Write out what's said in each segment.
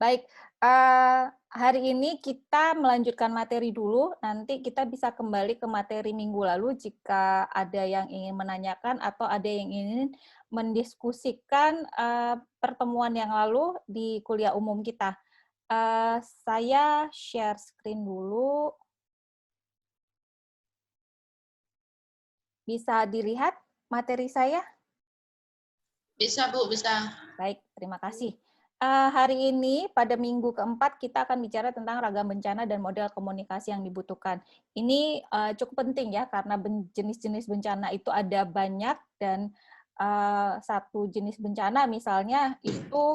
Baik, hari ini kita melanjutkan materi dulu, nanti kita bisa kembali ke materi minggu lalu jika ada yang ingin menanyakan atau ada yang ingin mendiskusikan pertemuan yang lalu di kuliah umum kita. Saya share screen dulu. Bisa dilihat materi saya? Bisa, Bu, bisa. Baik, terima kasih. Hari ini pada minggu keempat kita akan bicara tentang ragam bencana dan model komunikasi yang dibutuhkan. Ini cukup penting ya karena jenis-jenis bencana itu ada banyak dan satu jenis bencana misalnya itu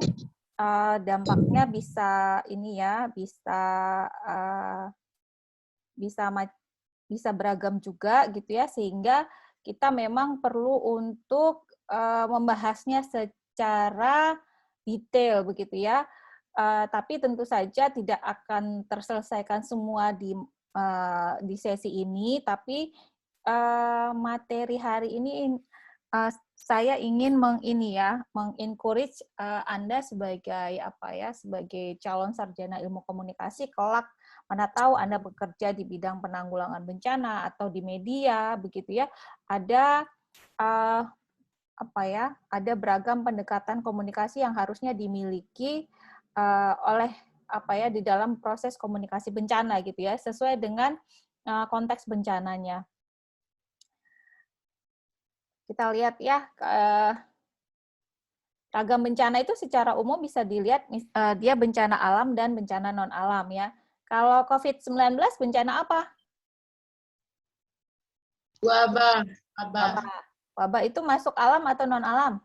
dampaknya bisa ini ya bisa bisa beragam juga gitu ya sehingga kita memang perlu untuk membahasnya secara detail begitu ya. Tapi tentu saja tidak akan terselesaikan semua di sesi ini, tapi materi hari ini saya ingin mengencourage Anda sebagai apa ya, sebagai calon sarjana ilmu komunikasi kelak mana tahu Anda bekerja di bidang penanggulangan bencana atau di media begitu ya, ada ada beragam pendekatan komunikasi yang harusnya dimiliki oleh di dalam proses komunikasi bencana gitu ya, sesuai dengan konteks bencananya. Kita lihat ya, ragam bencana itu secara umum bisa dilihat dia bencana alam dan bencana non alam ya. Kalau COVID-19 bencana apa? Wabah. Wabah itu masuk alam atau non alam?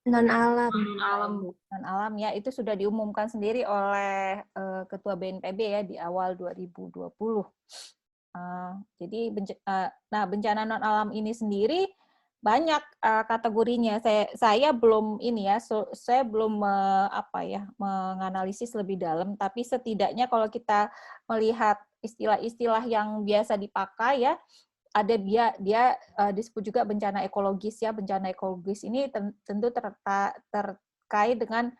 Non alam. Non alam ya, itu sudah diumumkan sendiri oleh Ketua BNPB ya di awal 2020. Jadi bencana non alam ini sendiri banyak kategorinya. Saya belum saya belum menganalisis lebih dalam, tapi setidaknya kalau kita melihat istilah-istilah yang biasa dipakai ya, ada dia disebut juga bencana ekologis ya. Bencana ekologis ini tentu terkait dengan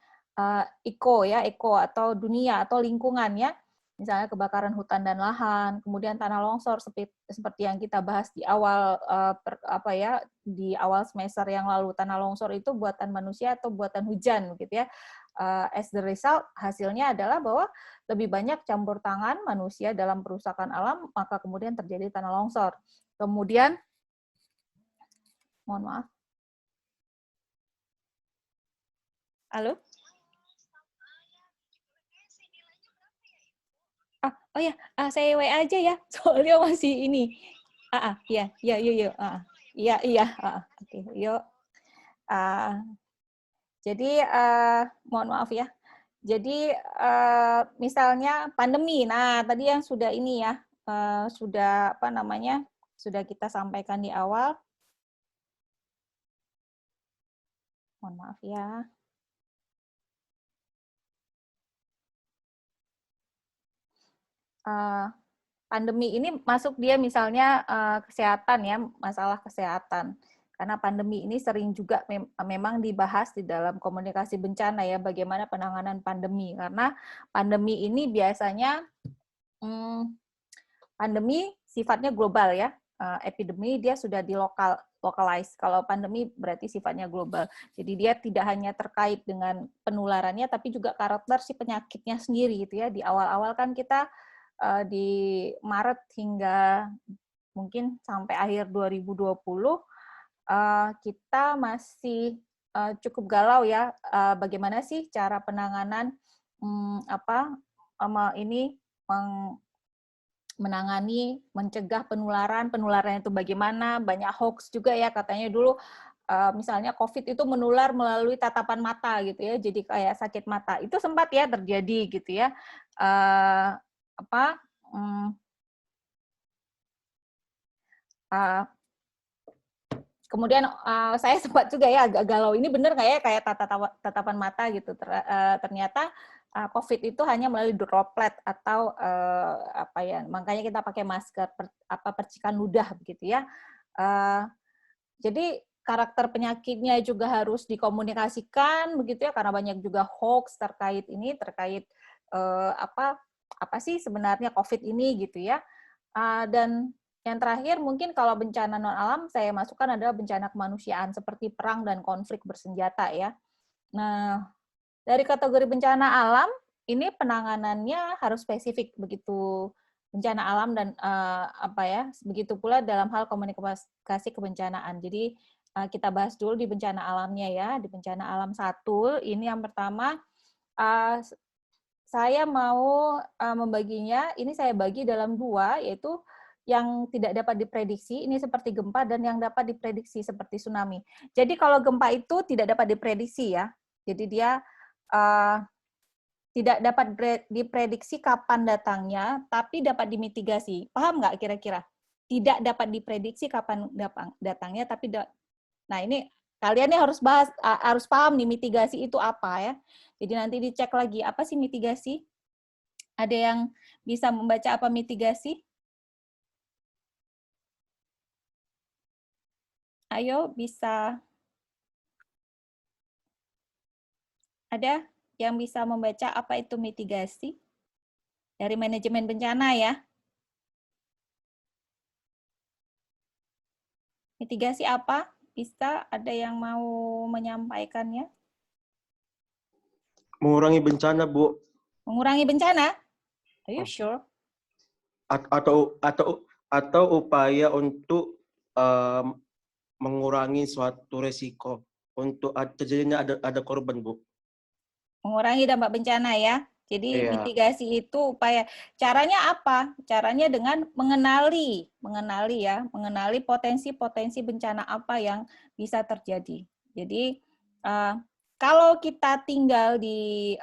eko atau dunia atau lingkungan ya. Misalnya kebakaran hutan dan lahan, kemudian tanah longsor seperti yang kita bahas di awal di awal semester yang lalu. Tanah longsor itu buatan manusia atau buatan hujan gitu ya. As the result, hasilnya adalah bahwa lebih banyak campur tangan manusia dalam perusakan alam, maka kemudian terjadi tanah longsor. Kemudian, mohon maaf. Halo? Oh ya, saya WA aja ya, soalnya masih ini. Iya, yuk. Iya, oke, yuk. Jadi, mohon maaf ya. Jadi, misalnya pandemi. Nah, tadi yang sudah ini ya, sudah sudah kita sampaikan di awal. Mohon maaf ya. Pandemi ini masuk dia misalnya kesehatan ya, masalah kesehatan. Karena pandemi ini sering juga memang dibahas di dalam komunikasi bencana ya, bagaimana penanganan pandemi. Karena pandemi ini biasanya pandemi sifatnya global ya. Epidemi dia sudah localize. Kalau pandemi berarti sifatnya global. Jadi dia tidak hanya terkait dengan penularannya, tapi juga karakter si penyakitnya sendiri gitu ya. Di awal-awal kan kita di Maret hingga mungkin sampai akhir 2020 kita masih cukup galau ya, bagaimana sih cara penanganan menangani, mencegah penularan itu bagaimana, banyak hoax juga ya, katanya dulu misalnya COVID itu menular melalui tatapan mata gitu ya, jadi kayak sakit mata. Itu sempat ya terjadi gitu ya. Kemudian saya sempat juga ya agak galau, ini benar nggak ya kayak tatapan mata gitu. Ternyata COVID itu hanya melalui droplet atau makanya kita pakai masker percikan ludah begitu ya. Jadi karakter penyakitnya juga harus dikomunikasikan begitu ya, karena banyak juga hoax terkait ini, terkait apa sih sebenarnya COVID ini gitu ya. Dan yang terakhir mungkin kalau bencana non alam saya masukkan adalah bencana kemanusiaan seperti perang dan konflik bersenjata ya. Nah, dari kategori bencana alam ini penanganannya harus spesifik begitu bencana alam dan begitu pula dalam hal komunikasi kebencanaan. Jadi kita bahas dulu di bencana alamnya ya. Di bencana alam 1 ini yang pertama saya mau membaginya, ini saya bagi dalam 2, yaitu yang tidak dapat diprediksi, ini seperti gempa, dan yang dapat diprediksi seperti tsunami. Jadi kalau gempa itu tidak dapat diprediksi ya, jadi dia tidak dapat diprediksi kapan datangnya, tapi dapat dimitigasi. Paham nggak kira-kira? Tidak dapat diprediksi kapan datangnya, tapi nah ini kalian nih harus paham nih mitigasi itu apa ya. Jadi nanti dicek lagi apa sih mitigasi. Ada yang bisa membaca apa mitigasi? Ayo bisa. Ada yang bisa membaca apa itu mitigasi? Dari manajemen bencana ya. Mitigasi apa? Bisa ada yang mau menyampaikannya? Mengurangi bencana, Bu. Mengurangi bencana? Are you sure? Atau upaya untuk mengurangi suatu resiko untuk terjadinya ada korban, Bu. Mengurangi dampak bencana ya. Jadi mitigasi itu upaya. Caranya apa? Caranya dengan mengenali potensi-potensi bencana apa yang bisa terjadi. Jadi kalau kita tinggal di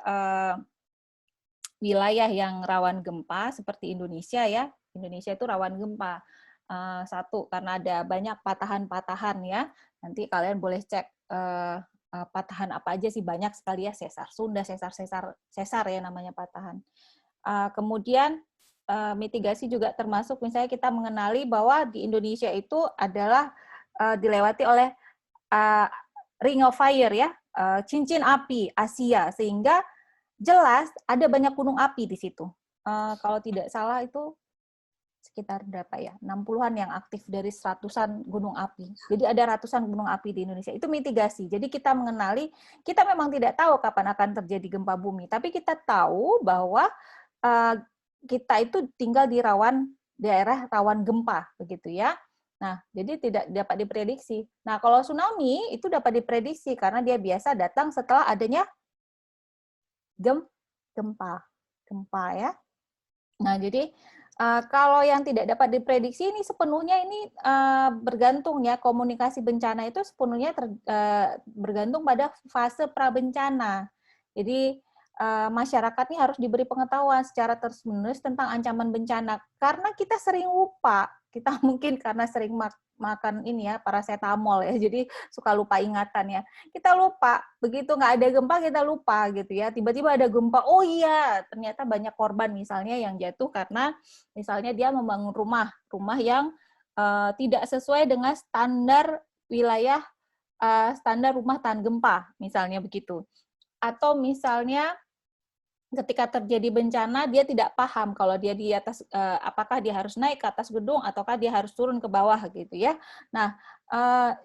wilayah yang rawan gempa seperti Indonesia ya, Indonesia itu rawan gempa. Satu, karena ada banyak patahan-patahan ya. Nanti kalian boleh cek patahan apa aja sih, banyak sekali ya, sesar Sunda, sesar ya namanya patahan. Kemudian mitigasi juga termasuk misalnya kita mengenali bahwa di Indonesia itu adalah dilewati oleh Ring of Fire ya, cincin api Asia, sehingga jelas ada banyak gunung api di situ. Kalau tidak salah itu sekitar berapa ya? 60-an yang aktif dari 100-an gunung api. Jadi ada ratusan gunung api di Indonesia. Itu mitigasi. Jadi kita mengenali, kita memang tidak tahu kapan akan terjadi gempa bumi, tapi kita tahu bahwa kita itu tinggal di daerah rawan gempa, begitu ya. Nah, jadi tidak dapat diprediksi. Nah, kalau tsunami itu dapat diprediksi karena dia biasa datang setelah adanya gempa ya. Nah, jadi kalau yang tidak dapat diprediksi ini sepenuhnya ini bergantung ya, komunikasi bencana itu sepenuhnya bergantung pada fase prabencana. Jadi masyarakatnya harus diberi pengetahuan secara terus-menerus tentang ancaman bencana, karena kita sering lupa. Kita mungkin karena sering makan ini ya, paracetamol ya, jadi suka lupa ingatan ya. Kita lupa, begitu nggak ada gempa kita lupa gitu ya. Tiba-tiba ada gempa, oh iya, ternyata banyak korban misalnya yang jatuh karena misalnya dia membangun rumah yang tidak sesuai dengan standar wilayah, standar rumah tahan gempa, misalnya begitu. Atau misalnya ketika terjadi bencana dia tidak paham kalau dia di atas, apakah dia harus naik ke atas gedung ataukah dia harus turun ke bawah gitu ya. Nah,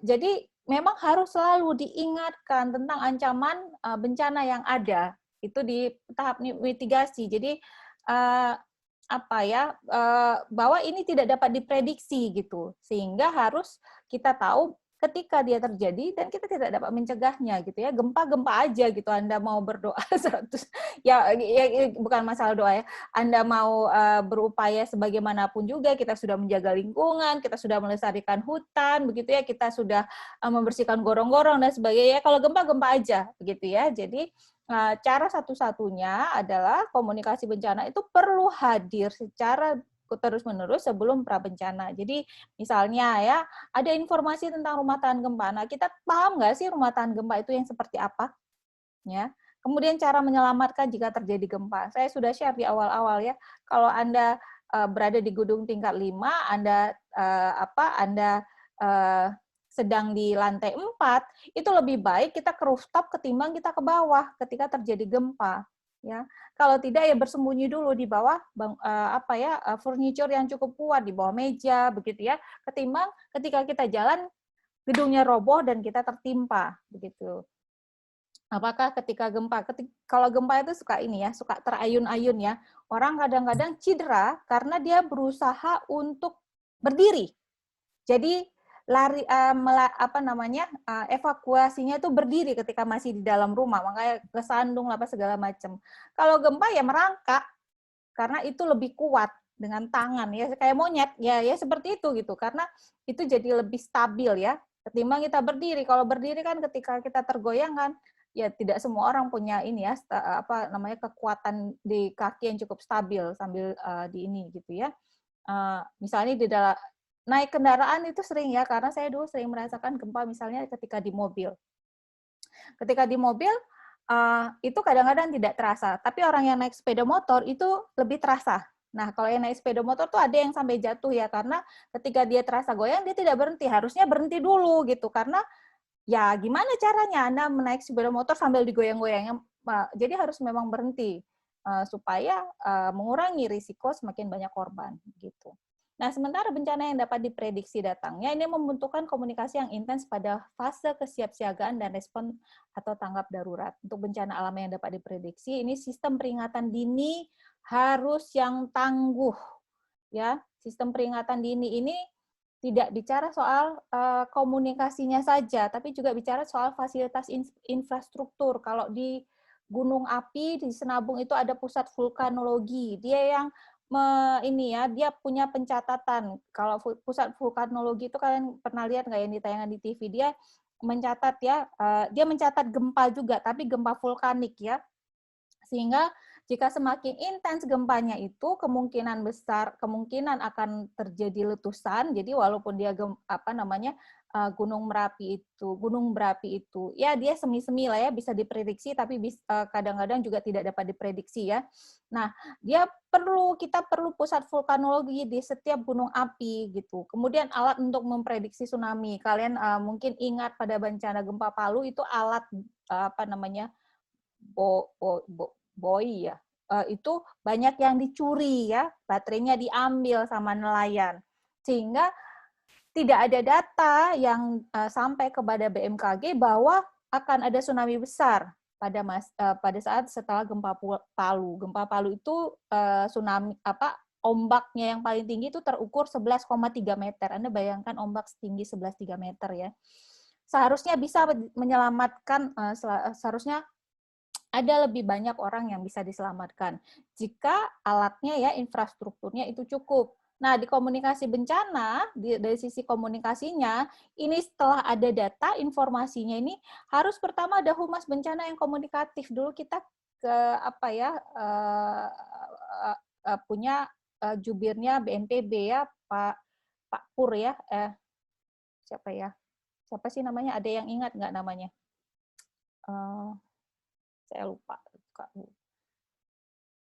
jadi memang harus selalu diingatkan tentang ancaman bencana yang ada itu di tahap mitigasi. Jadi bahwa ini tidak dapat diprediksi gitu, sehingga harus kita tahu ketika dia terjadi dan kita tidak dapat mencegahnya gitu ya. Gempa aja gitu, Anda mau berdoa 100 ya bukan masalah doa ya. Anda mau berupaya sebagaimanapun juga, kita sudah menjaga lingkungan, kita sudah melestarikan hutan begitu ya, kita sudah membersihkan gorong-gorong dan sebagainya. Kalau gempa aja begitu ya. Jadi cara satu-satunya adalah komunikasi bencana itu perlu hadir secara terus-menerus sebelum prabencana. Jadi misalnya ya, ada informasi tentang rumah tahan gempa. Nah, kita paham nggak sih rumah tahan gempa itu yang seperti apa? Ya. Kemudian cara menyelamatkan jika terjadi gempa. Saya sudah share di awal-awal ya. Kalau Anda berada di gedung tingkat 5, Anda sedang di lantai 4, itu lebih baik kita ke rooftop ketimbang kita ke bawah ketika terjadi gempa. Ya, kalau tidak ya bersembunyi dulu di bawah furniture yang cukup kuat di bawah meja begitu ya, ketimbang ketika kita jalan gedungnya roboh dan kita tertimpa begitu. Apakah ketika gempa, kalau gempa itu suka ini ya, suka terayun-ayun ya. Orang kadang-kadang cedera karena dia berusaha untuk berdiri. Jadi evakuasinya itu berdiri ketika masih di dalam rumah, makanya kesandung apa segala macam. Kalau gempa ya merangkak karena itu lebih kuat dengan tangan ya, kayak monyet ya seperti itu gitu, karena itu jadi lebih stabil ya ketimbang kita berdiri. Kalau berdiri kan ketika kita tergoyang kan ya tidak semua orang punya ini ya kekuatan di kaki yang cukup stabil sambil di ini gitu ya. Misalnya di dalam naik kendaraan itu sering ya, karena saya dulu sering merasakan gempa misalnya ketika di mobil. Ketika di mobil itu kadang-kadang tidak terasa, tapi orang yang naik sepeda motor itu lebih terasa. Nah, kalau yang naik sepeda motor tuh ada yang sampai jatuh ya, karena ketika dia terasa goyang dia tidak berhenti, harusnya berhenti dulu gitu, karena ya gimana caranya Anda menaik sepeda motor sambil digoyang-goyang? Jadi harus memang berhenti supaya mengurangi risiko semakin banyak korban gitu. Nah, sementara bencana yang dapat diprediksi datangnya ini membutuhkan komunikasi yang intens pada fase kesiapsiagaan dan respon atau tanggap darurat. Untuk bencana alam yang dapat diprediksi, ini sistem peringatan dini harus yang tangguh. Ya, sistem peringatan dini ini tidak bicara soal komunikasinya saja, tapi juga bicara soal fasilitas infrastruktur. Kalau di gunung api, di Sinabung itu ada pusat vulkanologi. Dia yang dia punya pencatatan. Kalau pusat vulkanologi itu kalian pernah lihat nggak yang ditayangan di TV? Dia mencatat ya, dia mencatat gempa juga, tapi gempa vulkanik ya. Sehingga jika semakin intens gempanya itu, kemungkinan besar kemungkinan akan terjadi letusan. Jadi walaupun dia gunung berapi itu ya dia semi-semi lah ya, bisa diprediksi, tapi kadang-kadang juga tidak dapat diprediksi ya. Nah, kita perlu pusat vulkanologi di setiap gunung api gitu. Kemudian alat untuk memprediksi tsunami. Kalian mungkin ingat pada bencana gempa Palu itu alat buoy ya, itu banyak yang dicuri ya, baterainya diambil sama nelayan, sehingga tidak ada data yang sampai kepada BMKG bahwa akan ada tsunami besar pada saat setelah gempa Palu. Gempa Palu itu tsunami ombaknya yang paling tinggi itu terukur 11,3 meter. Anda bayangkan ombak setinggi 11,3 meter ya. Seharusnya bisa menyelamatkan, seharusnya ada lebih banyak orang yang bisa diselamatkan jika alatnya ya, infrastrukturnya itu cukup. Nah, di komunikasi bencana, dari sisi komunikasinya, ini setelah ada data, informasinya ini harus pertama ada humas bencana yang komunikatif. Dulu kita punya jubirnya BNPB ya, Pak Pur ya, siapa sih namanya? Ada yang ingat nggak namanya? Saya lupa.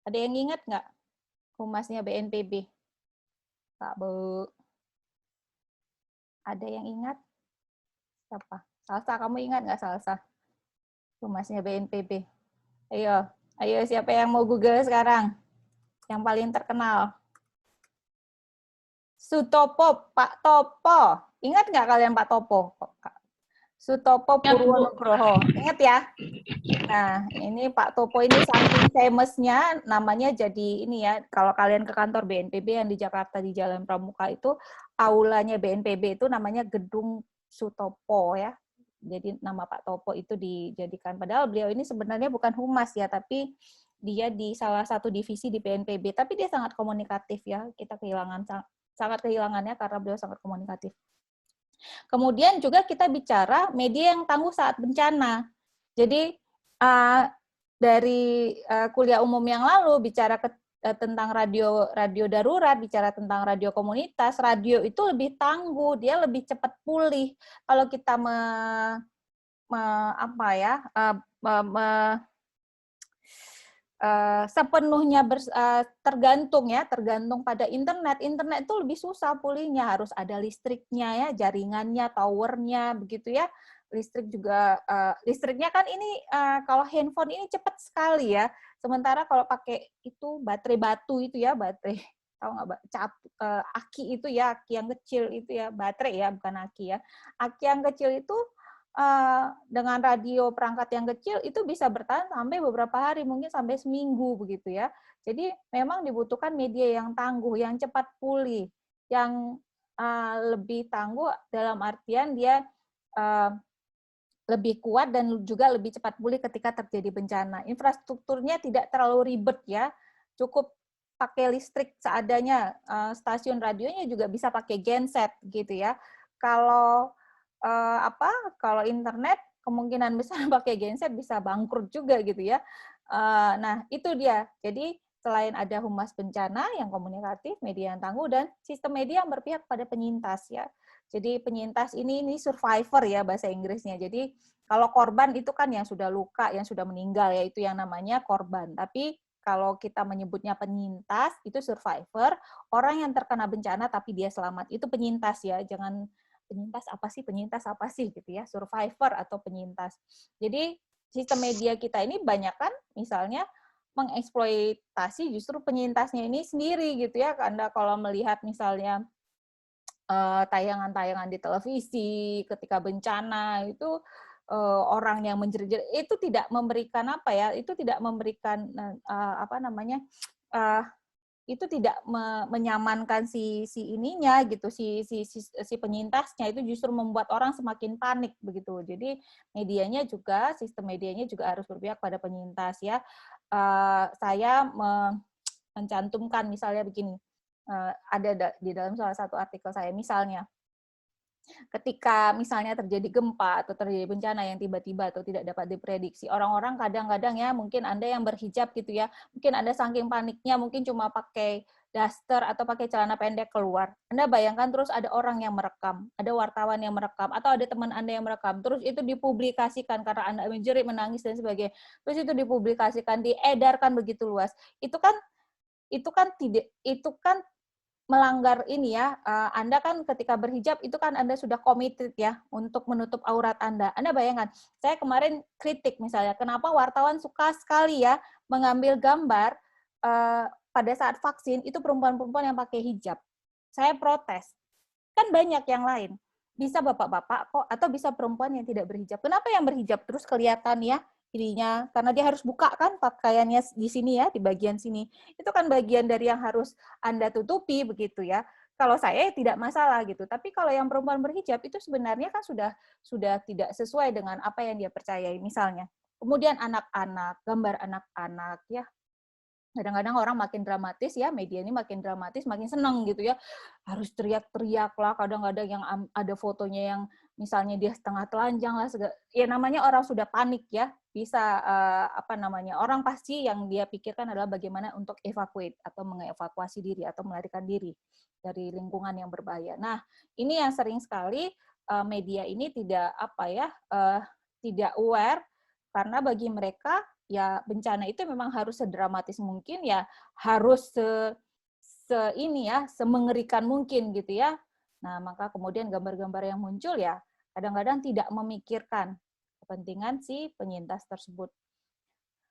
Ada yang ingat nggak humasnya BNPB? Kak Bu. Ada yang ingat? Siapa? Salsa, kamu ingat nggak Salsa? Humasnya BNPB. Ayo siapa yang mau Google sekarang? Yang paling terkenal. Sutopo, Pak Topo. Ingat nggak kalian Pak Topo? Sutopo Purwonugroho. Ingat ya? Nah, ini Pak Topo ini saking famous-nya, namanya jadi ini ya, kalau kalian ke kantor BNPB yang di Jakarta di Jalan Pramuka itu, aulanya BNPB itu namanya Gedung Sutopo ya. Jadi nama Pak Topo itu dijadikan, padahal beliau ini sebenarnya bukan humas ya, tapi dia di salah satu divisi di BNPB, tapi dia sangat komunikatif ya, kita sangat kehilangannya karena beliau sangat komunikatif. Kemudian juga kita bicara media yang tangguh saat bencana. Jadi dari kuliah umum yang lalu bicara tentang radio darurat, bicara tentang radio komunitas, radio itu lebih tangguh, dia lebih cepat pulih. Kalau kita sepenuhnya tergantung pada internet. Internet itu lebih susah pulihnya, harus ada listriknya ya, jaringannya, towernya, begitu ya. Listrik juga, listriknya kan ini kalau handphone ini cepat sekali ya. Sementara kalau pakai itu baterai batu itu ya, baterai tahu nggak, aki itu ya, aki yang kecil itu ya, baterai ya, bukan aki ya. Aki yang kecil itu dengan radio perangkat yang kecil itu bisa bertahan sampai beberapa hari, mungkin sampai seminggu begitu ya. Jadi memang dibutuhkan media yang tangguh, yang cepat pulih, yang lebih tangguh dalam artian dia lebih kuat dan juga lebih cepat pulih ketika terjadi bencana. Infrastrukturnya tidak terlalu ribet ya, cukup pakai listrik seadanya. Stasiun radionya juga bisa pakai genset gitu ya. Kalau kalau internet kemungkinan besar pakai genset bisa bangkrut juga gitu ya. Nah, itu dia. Jadi selain ada humas bencana yang komunikatif, media yang tangguh, dan sistem media yang berpihak pada penyintas ya. Jadi penyintas ini survivor ya bahasa Inggrisnya. Jadi kalau korban itu kan yang sudah luka, yang sudah meninggal ya, itu yang namanya korban. Tapi kalau kita menyebutnya penyintas, itu survivor, orang yang terkena bencana tapi dia selamat. Itu penyintas ya, jangan penyintas apa sih gitu ya, survivor atau penyintas. Jadi sistem media kita ini banyak kan misalnya mengeksploitasi justru penyintasnya ini sendiri gitu ya. Anda kalau melihat misalnya tayangan-tayangan di televisi ketika bencana itu orang yang menjerit itu tidak memberikan itu tidak memberikan itu tidak menyamankan si ininya gitu, si penyintasnya, itu justru membuat orang semakin panik begitu. Jadi medianya juga, sistem medianya juga harus berpihak pada penyintas ya. Saya mencantumkan misalnya begini, ada di dalam salah satu artikel saya, misalnya ketika misalnya terjadi gempa atau terjadi bencana yang tiba-tiba atau tidak dapat diprediksi, orang-orang kadang-kadang ya, mungkin Anda yang berhijab gitu ya, mungkin Anda saking paniknya mungkin cuma pakai daster atau pakai celana pendek keluar. Anda bayangkan terus ada orang yang merekam, ada wartawan yang merekam, atau ada teman Anda yang merekam, terus itu dipublikasikan karena Anda menjerit, menangis dan sebagainya. Terus itu dipublikasikan, diedarkan begitu luas. Itu kan melanggar ini ya, Anda kan ketika berhijab itu kan Anda sudah committed ya untuk menutup aurat Anda. Anda bayangkan, saya kemarin kritik misalnya, kenapa wartawan suka sekali ya mengambil gambar pada saat vaksin itu perempuan-perempuan yang pakai hijab. Saya protes. Kan banyak yang lain. Bisa bapak-bapak kok, atau bisa perempuan yang tidak berhijab. Kenapa yang berhijab terus kelihatan ya dirinya, karena dia harus buka kan pakaiannya di sini ya, di bagian sini. Itu kan bagian dari yang harus Anda tutupi begitu ya. Kalau saya tidak masalah gitu. Tapi kalau yang perempuan berhijab itu sebenarnya kan sudah tidak sesuai dengan apa yang dia percayai misalnya. Kemudian anak-anak, gambar anak-anak ya. Kadang-kadang orang makin dramatis ya, media ini makin dramatis, makin seneng gitu ya. Harus teriak-teriak lah, kadang-kadang yang ada fotonya yang misalnya dia setengah telanjang lah, ya namanya orang sudah panik ya, bisa orang pasti yang dia pikirkan adalah bagaimana untuk evacuate atau mengevakuasi diri atau melarikan diri dari lingkungan yang berbahaya. Nah, ini yang sering sekali media ini tidak aware, karena bagi mereka ya bencana itu memang harus sedramatis mungkin ya, harus semengerikan mungkin gitu ya. Nah, maka kemudian gambar-gambar yang muncul ya kadang-kadang tidak memikirkan kepentingan si penyintas tersebut.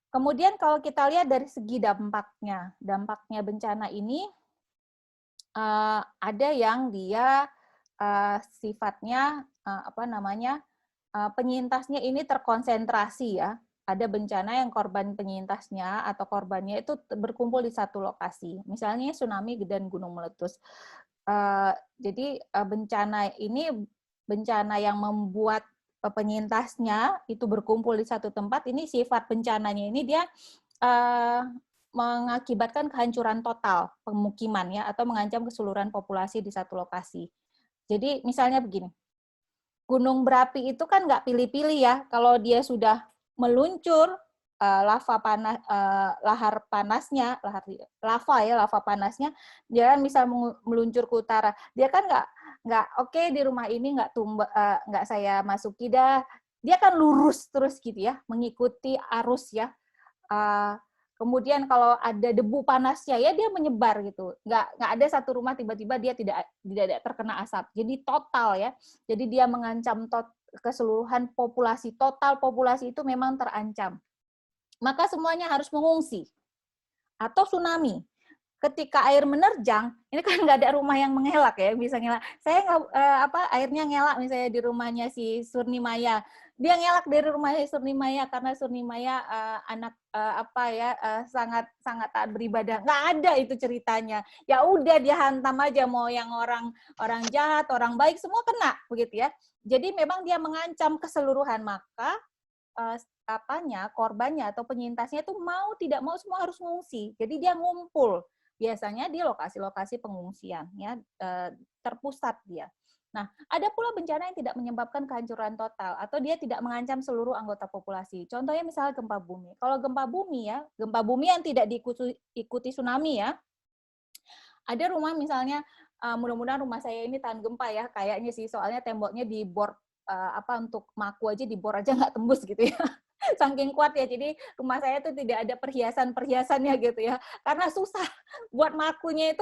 Kemudian kalau kita lihat dari segi dampaknya bencana ini ada yang dia sifatnya penyintasnya ini terkonsentrasi ya. Ada bencana yang korban penyintasnya atau korbannya itu berkumpul di satu lokasi. Misalnya tsunami dan gunung meletus. Jadi bencana yang membuat penyintasnya itu berkumpul di satu tempat, ini sifat bencananya ini dia mengakibatkan kehancuran total pemukiman ya, atau mengancam keseluruhan populasi di satu lokasi. Jadi misalnya begini, gunung berapi itu kan nggak pilih-pilih ya, kalau dia sudah meluncur lava panasnya, dia kan bisa meluncur ke utara. Dia kan nggak oke, di rumah ini nggak saya masuki dah. Dia kan lurus terus gitu ya, mengikuti arus ya. Kemudian kalau ada debu panasnya ya dia menyebar gitu. Nggak ada satu rumah tiba-tiba dia tidak terkena asap. Jadi total ya. Jadi dia mengancam keseluruhan populasi. Total populasi itu memang terancam. Maka semuanya harus mengungsi. Atau tsunami. Ketika air menerjang, ini kan nggak ada rumah yang mengelak ya, bisa ngelak. Saya airnya ngelak misalnya di rumahnya si Surni Maya. Dia ngelak dari rumahnya Surni Maya karena Surni Maya sangat sangat taat beribadah. Nggak ada itu ceritanya. Ya udah dia hantam aja, mau yang orang jahat, orang baik semua kena begitu ya. Jadi memang dia mengancam keseluruhan, maka korbannya atau penyintasnya itu mau tidak mau semua harus mengungsi. Jadi dia ngumpul biasanya di lokasi-lokasi pengungsian ya, terpusat dia. Nah, ada pula bencana yang tidak menyebabkan kehancuran total atau dia tidak mengancam seluruh anggota populasi. Contohnya misalnya gempa bumi. Kalau gempa bumi yang tidak diikuti tsunami ya. Ada rumah misalnya, mudah-mudahan rumah saya ini tahan gempa ya, kayaknya sih, soalnya temboknya dibor untuk maku aja dibor aja nggak tembus gitu ya. Saking kuat ya, jadi rumah saya tuh tidak ada perhiasan-perhiasannya gitu ya, karena susah buat makunya itu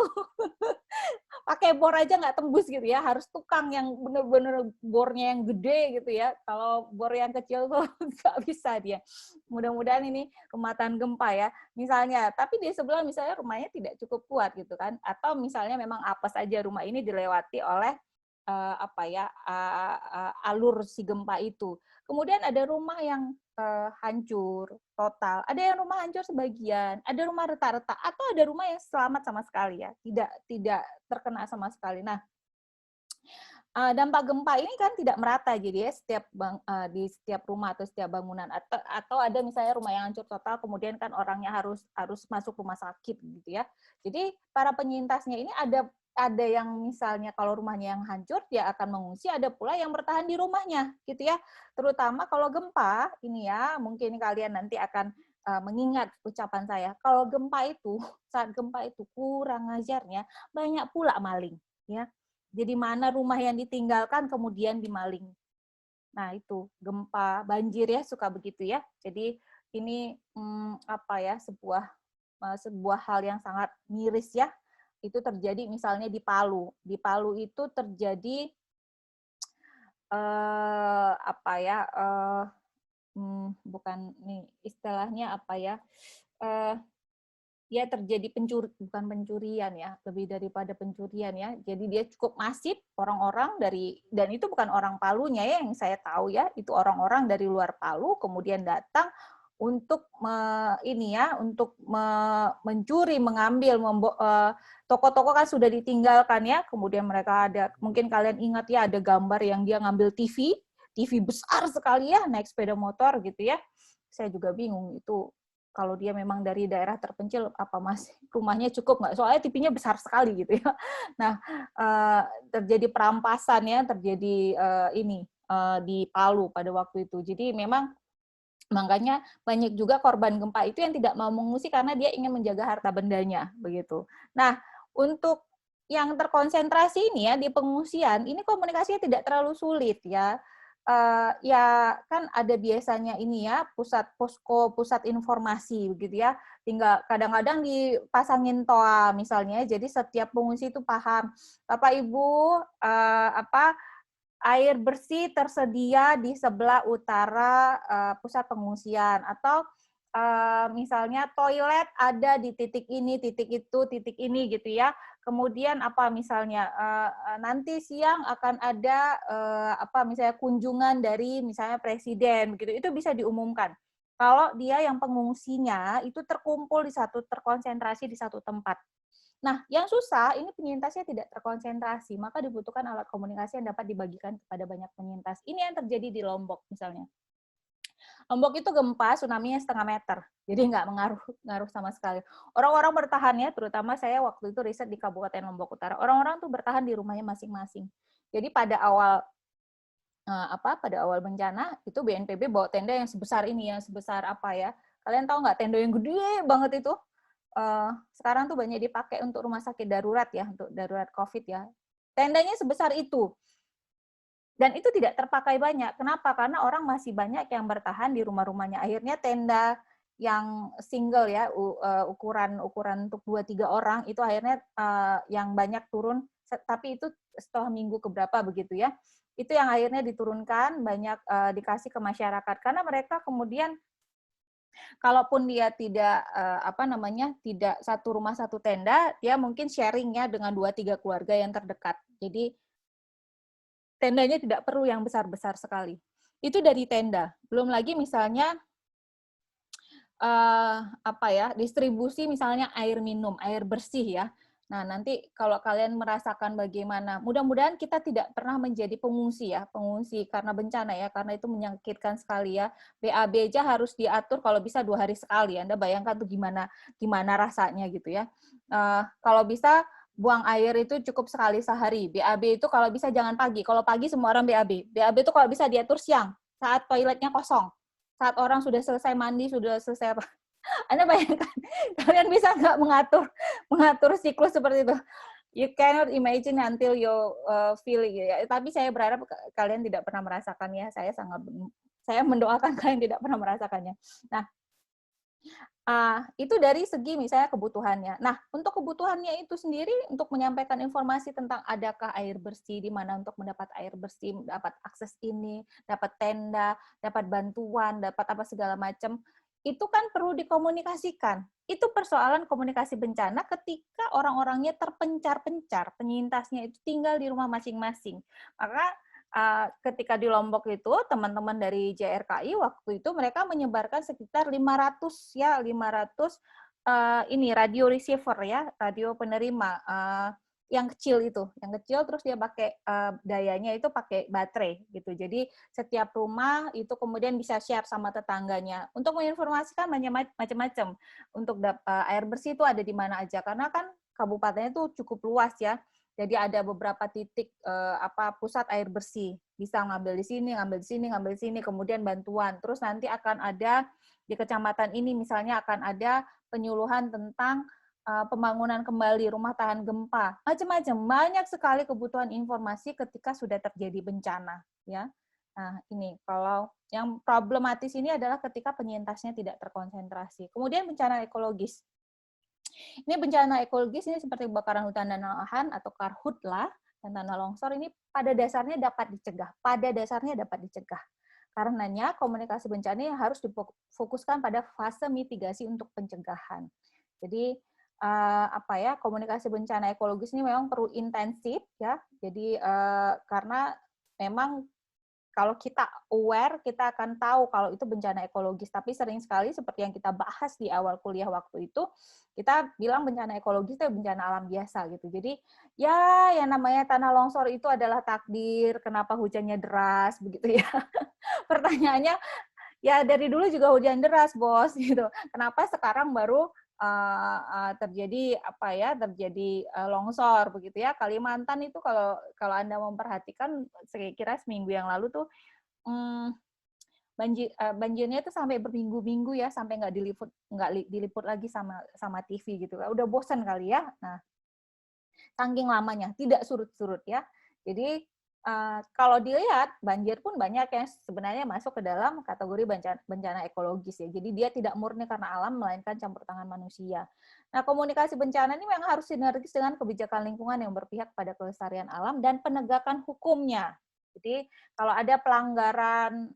pakai bor aja nggak tembus gitu ya, harus tukang yang bener-bener bornya yang gede gitu ya, kalau bor yang kecil tuh nggak bisa dia. Mudah-mudahan ini rumah tahan gempa ya, misalnya, tapi di sebelah misalnya rumahnya tidak cukup kuat gitu kan, atau misalnya memang apes aja rumah ini dilewati oleh alur si gempa itu. Kemudian ada rumah yang hancur total, ada yang rumah hancur sebagian, ada rumah retak-retak, atau ada rumah yang selamat sama sekali ya, tidak terkena sama sekali. Nah, dampak gempa ini kan tidak merata, jadi ya di setiap rumah atau setiap bangunan, atau ada misalnya rumah yang hancur total, kemudian kan orangnya harus masuk rumah sakit gitu ya. Jadi para penyintasnya ini ada yang misalnya kalau rumahnya yang hancur dia akan mengungsi, ada pula yang bertahan di rumahnya gitu ya. Terutama kalau gempa ini ya, mungkin kalian nanti akan mengingat ucapan saya. Kalau saat gempa itu kurang ajarnya banyak pula maling ya. Jadi mana rumah yang ditinggalkan kemudian dimaling. Nah, itu gempa, banjir ya suka begitu ya. Jadi ini sebuah hal yang sangat miris ya. Itu terjadi misalnya di Palu. Di Palu itu terjadi bukan nih istilahnya ya terjadi bukan pencurian ya, lebih daripada pencurian ya. Jadi dia cukup masif orang-orang dan itu bukan orang Palunya ya yang saya tahu ya, itu orang-orang dari luar Palu kemudian datang untuk mencuri, mengambil, toko-toko kan sudah ditinggalkan ya, kemudian mereka mungkin kalian ingat ya, ada gambar yang dia ngambil TV besar sekali ya, naik sepeda motor gitu ya. Saya juga bingung itu kalau dia memang dari daerah terpencil, rumahnya cukup nggak? Soalnya TV-nya besar sekali gitu ya. Nah, terjadi perampasan ya, terjadi di Palu pada waktu itu. Jadi memang makanya banyak juga korban gempa itu yang tidak mau mengungsi karena dia ingin menjaga harta bendanya begitu. Nah, untuk yang terkonsentrasi ini ya di pengungsian, ini komunikasinya tidak terlalu sulit ya. Ya kan ada biasanya ini ya posko pusat informasi begitu ya. Tinggal kadang-kadang dipasangin toa misalnya, jadi setiap pengungsi itu paham, Bapak Ibu air bersih tersedia di sebelah utara pusat pengungsian, atau misalnya toilet ada di titik ini, titik itu, titik ini gitu ya. Kemudian misalnya nanti siang akan ada misalnya kunjungan dari misalnya presiden begitu. Itu bisa diumumkan. Kalau dia yang pengungsinya itu terkonsentrasi di satu tempat. Nah, yang susah ini penyintasnya tidak terkonsentrasi, maka dibutuhkan alat komunikasi yang dapat dibagikan kepada banyak penyintas. Ini yang terjadi di Lombok misalnya. Lombok itu gempa tsunami-nya 0,5 meter, jadi nggak ngaruh sama sekali. Orang-orang bertahan ya, terutama saya waktu itu riset di Kabupaten Lombok Utara. Orang-orang tuh bertahan di rumahnya masing-masing. Jadi pada awal bencana itu BNPB bawa tenda yang sebesar ini, yang sebesar kalian tahu nggak tenda yang gede banget itu? Sekarang tuh banyak dipakai untuk rumah sakit darurat ya, untuk darurat COVID ya. Tendanya sebesar itu. Dan itu tidak terpakai banyak. Kenapa? Karena orang masih banyak yang bertahan di rumah-rumahnya. Akhirnya tenda yang single ya, ukuran untuk 2-3 orang itu akhirnya yang banyak turun, tapi itu setelah minggu keberapa begitu ya. Itu yang akhirnya diturunkan, banyak dikasih ke masyarakat karena mereka kemudian kalaupun dia tidak tidak satu rumah satu tenda, dia mungkin sharing ya dengan 2-3 keluarga yang terdekat. Jadi tendanya tidak perlu yang besar-besar sekali. Itu dari tenda. Belum lagi misalnya distribusi misalnya air minum, air bersih ya. Nah, nanti kalau kalian merasakan bagaimana, mudah-mudahan kita tidak pernah menjadi pengungsi karena bencana ya, karena itu menyakitkan sekali ya. BAB aja harus diatur kalau bisa 2 hari sekali. Anda bayangkan tuh gimana rasanya gitu ya. Kalau bisa buang air itu cukup sekali sehari. BAB itu kalau bisa jangan pagi. Kalau pagi semua orang BAB. BAB itu kalau bisa diatur siang, saat toiletnya kosong. Saat orang sudah selesai mandi, sudah selesai apa. Anda bayangkan, kalian bisa nggak mengatur siklus seperti itu? You cannot imagine until you feel it. Ya. Tapi saya berharap kalian tidak pernah merasakannya. Saya mendoakan kalian tidak pernah merasakannya. Nah, itu dari segi misalnya kebutuhannya. Nah, untuk kebutuhannya itu sendiri, untuk menyampaikan informasi tentang adakah air bersih, di mana untuk mendapat air bersih, dapat akses ini, dapat tenda, dapat bantuan, dapat apa segala macam, itu kan perlu dikomunikasikan. Itu persoalan komunikasi bencana ketika orang-orangnya terpencar-pencar, penyintasnya itu tinggal di rumah masing-masing. Maka ketika di Lombok itu teman-teman dari JRKI waktu itu mereka menyebarkan sekitar 500 radio receiver ya, radio penerima yang kecil itu, terus dia pakai dayanya itu pakai baterai gitu. Jadi setiap rumah itu kemudian bisa share sama tetangganya untuk menginformasikan macam-macam untuk air bersih itu ada di mana aja karena kan kabupatennya itu cukup luas ya. Jadi ada beberapa titik pusat air bersih, bisa ngambil di sini, kemudian bantuan. Terus nanti akan ada di kecamatan ini misalnya akan ada penyuluhan tentang pembangunan kembali rumah tahan gempa, macam-macam. Banyak sekali kebutuhan informasi ketika sudah terjadi bencana, ya. Nah, ini kalau yang problematis ini adalah ketika penyintasnya tidak terkonsentrasi. Kemudian bencana ekologis. Ini bencana ekologis ini seperti kebakaran hutan dan lahan atau karhutlah dan tanah longsor ini pada dasarnya dapat dicegah. Karenanya komunikasi bencana yang harus difokuskan pada fase mitigasi untuk pencegahan. Jadi komunikasi bencana ekologis ini memang perlu intensif ya. Jadi karena memang kalau kita aware, kita akan tahu kalau itu bencana ekologis. Tapi sering sekali seperti yang kita bahas di awal kuliah waktu itu, kita bilang bencana ekologis itu bencana alam biasa gitu. Jadi ya yang namanya tanah longsor itu adalah takdir, kenapa hujannya deras begitu ya. Pertanyaannya, ya dari dulu juga hujan deras, Bos gitu. Kenapa sekarang baru terjadi longsor begitu ya. Kalimantan itu kalau Anda memperhatikan sekira seminggu yang lalu tuh banjirnya itu sampai berminggu-minggu ya, sampai nggak diliput lagi sama TV gitu. Udah bosan kali ya. Nah, saking lamanya tidak surut-surut ya. Jadi kalau dilihat banjir pun banyak yang sebenarnya masuk ke dalam kategori bencana ekologis ya. Jadi dia tidak murni karena alam melainkan campur tangan manusia. Nah, komunikasi bencana ini memang harus sinergis dengan kebijakan lingkungan yang berpihak pada kelestarian alam dan penegakan hukumnya. Jadi kalau ada pelanggaran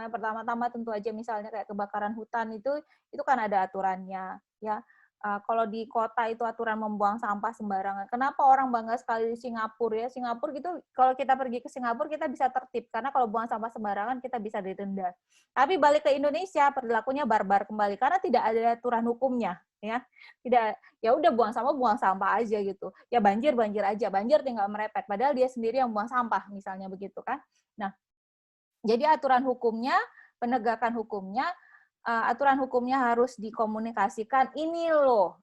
pertama-tama tentu aja misalnya kayak kebakaran hutan itu kan ada aturannya ya. Kalau di kota itu aturan membuang sampah sembarangan. Kenapa orang bangga sekali di Singapura ya? Singapura gitu, kalau kita pergi ke Singapura kita bisa tertib karena kalau buang sampah sembarangan kita bisa didenda. Tapi balik ke Indonesia perilakunya barbar kembali karena tidak ada aturan hukumnya, ya. Tidak, ya udah buang sampah aja gitu. Ya banjir aja, banjir tinggal merepet padahal dia sendiri yang buang sampah misalnya begitu kan. Nah, jadi aturan hukumnya, penegakan hukumnya aturan hukumnya harus dikomunikasikan, ini loh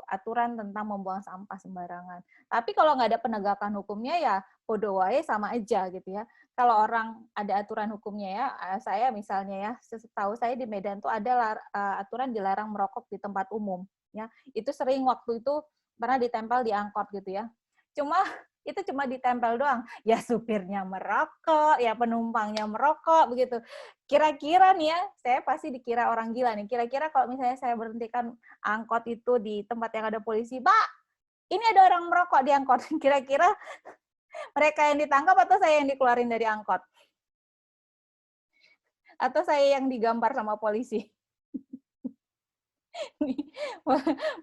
aturan tentang membuang sampah sembarangan. Tapi kalau nggak ada penegakan hukumnya ya bodoh wae sama aja gitu ya. Kalau orang ada aturan hukumnya ya, saya misalnya ya, setahu saya di Medan tuh ada aturan dilarang merokok di tempat umum ya. Itu sering waktu itu pernah ditempel di angkot gitu ya. Cuma Itu cuma ditempel doang. Ya supirnya merokok, ya penumpangnya merokok, begitu. Kira-kira nih ya, saya pasti dikira orang gila nih. Kira-kira kalau misalnya saya berhentikan angkot itu di tempat yang ada polisi, Pak, ini ada orang merokok di angkot. Kira-kira mereka yang ditangkap atau saya yang dikeluarin dari angkot? Atau saya yang digampar sama polisi?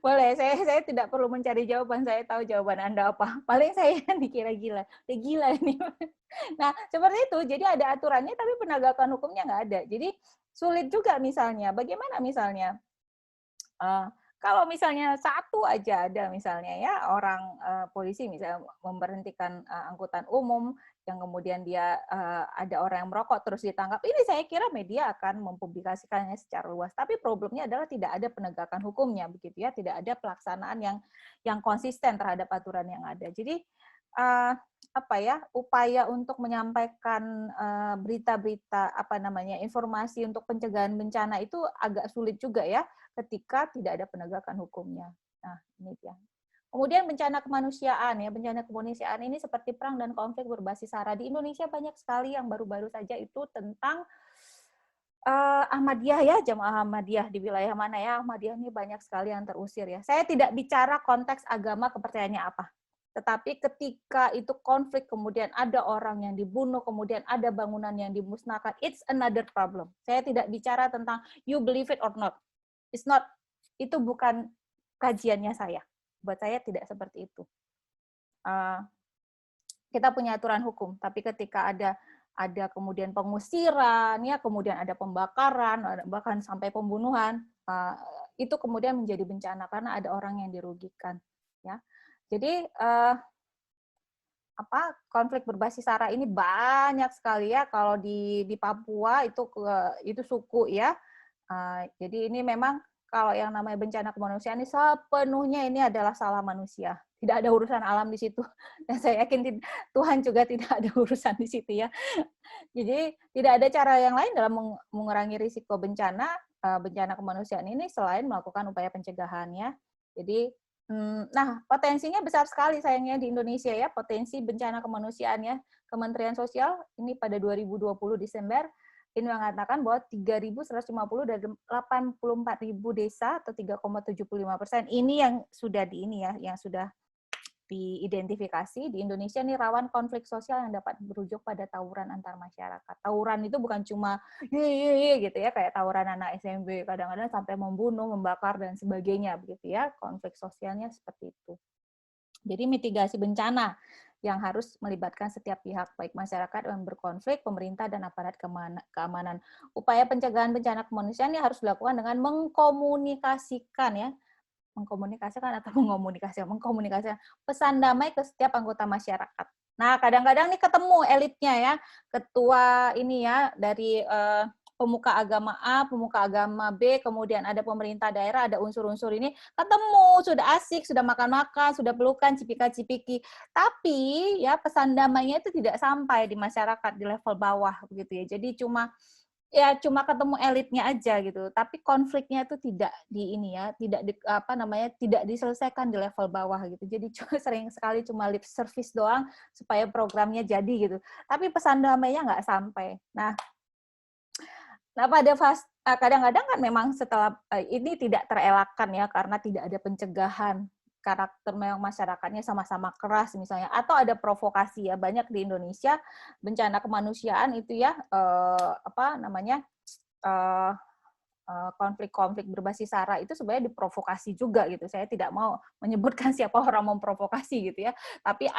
Boleh, saya tidak perlu mencari jawaban, saya tahu jawaban Anda apa. Paling saya yang dikira gila. Udah gila nih. Nah, seperti itu. Jadi ada aturannya, tapi penegakan hukumnya nggak ada. Jadi sulit juga misalnya. Bagaimana misalnya? Kalau misalnya satu aja ada misalnya ya orang polisi misalnya memberhentikan angkutan umum yang kemudian dia ada orang yang merokok terus ditangkap, ini saya kira media akan mempublikasikannya secara luas. Tapi problemnya adalah tidak ada penegakan hukumnya begitu ya, tidak ada pelaksanaan yang konsisten terhadap aturan yang ada. Jadi apa ya, upaya untuk menyampaikan berita-berita informasi untuk pencegahan bencana itu agak sulit juga ya ketika tidak ada penegakan hukumnya. Nah, ini dia. Kemudian bencana kemanusiaan ya, bencana kemanusiaan ini seperti perang dan konflik berbasis SARA. Di Indonesia banyak sekali yang baru-baru saja itu tentang Ahmadiyah ya, jamaah Ahmadiyah di wilayah mana ya, Ahmadiyah ini banyak sekali yang terusir ya. Saya tidak bicara konteks agama kepercayaannya apa. Tetapi ketika itu konflik, kemudian ada orang yang dibunuh, kemudian ada bangunan yang dimusnahkan, it's another problem. Saya tidak bicara tentang you believe it or not. It's not, itu bukan kajiannya saya. Buat saya tidak seperti itu. Kita punya aturan hukum, tapi ketika ada kemudian pengusiran, ya kemudian ada pembakaran, bahkan sampai pembunuhan, itu kemudian menjadi bencana karena ada orang yang dirugikan. Ya, jadi konflik berbasis SARA ini banyak sekali ya. Kalau di Papua itu suku ya. Jadi ini memang kalau yang namanya bencana kemanusiaan ini sepenuhnya ini adalah salah manusia. Tidak ada urusan alam di situ. Dan saya yakin Tuhan juga tidak ada urusan di situ ya. Jadi tidak ada cara yang lain dalam mengurangi risiko bencana kemanusiaan ini selain melakukan upaya pencegahan ya. Jadi nah, potensinya besar sekali sayangnya di Indonesia ya, potensi bencana kemanusiaan ya. Kementerian Sosial ini pada 2020 Desember ini mengatakan bahwa 3.150 dari 84.000 desa atau 3,75% ini yang sudah yang sudah diidentifikasi di Indonesia ini rawan konflik sosial yang dapat berujung pada tawuran antar masyarakat. Tawuran itu bukan cuma gitu ya kayak tawuran anak SMB, kadang-kadang sampai membunuh, membakar dan sebagainya begitu ya. Konflik sosialnya seperti itu. Jadi mitigasi bencana yang harus melibatkan setiap pihak, baik masyarakat yang berkonflik, pemerintah, dan aparat keamanan. Upaya pencegahan bencana kemanusiaan ini harus dilakukan dengan mengkomunikasikan pesan damai ke setiap anggota masyarakat. Nah, kadang-kadang nih ketemu elitnya ya, ketua ini ya, dari pemuka agama A, pemuka agama B, kemudian ada pemerintah daerah, ada unsur-unsur ini, ketemu, sudah asik, sudah makan-makan, sudah pelukan, cipika-cipiki. Tapi ya pesan damainya itu tidak sampai di masyarakat, di level bawah begitu ya. Jadi cuma ketemu elitnya aja gitu. Tapi konfliknya itu tidak tidak diselesaikan di level bawah gitu. Jadi sering sekali cuma lip service doang supaya programnya jadi gitu. Tapi pesan damainya nggak sampai. Nah, pada kadang-kadang kan memang setelah ini tidak terelakkan ya karena tidak ada pencegahan, karakter memang masyarakatnya sama-sama keras misalnya, atau ada provokasi ya, banyak di Indonesia bencana kemanusiaan itu ya konflik-konflik berbasis SARA itu sebenarnya diprovokasi juga gitu. Saya tidak mau menyebutkan siapa orang memprovokasi gitu ya. Tapi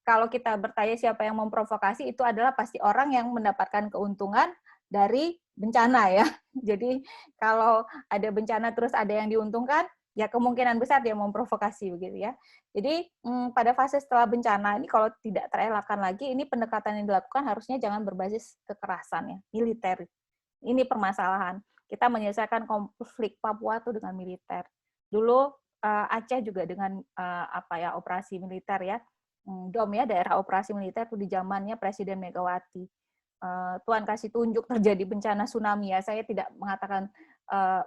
kalau kita bertanya siapa yang memprovokasi, itu adalah pasti orang yang mendapatkan keuntungan dari bencana ya. Jadi kalau ada bencana terus ada yang diuntungkan, ya kemungkinan besar dia memprovokasi begitu ya. Jadi pada fase setelah bencana ini kalau tidak terelakkan lagi, ini pendekatan yang dilakukan harusnya jangan berbasis kekerasan ya, militer. Ini permasalahan. Kita menyelesaikan konflik Papua itu dengan militer. Dulu Aceh juga dengan operasi militer ya. DOM ya, daerah operasi militer itu di zamannya Presiden Megawati. Tuhan kasih tunjuk terjadi bencana tsunami ya. Saya tidak mengatakan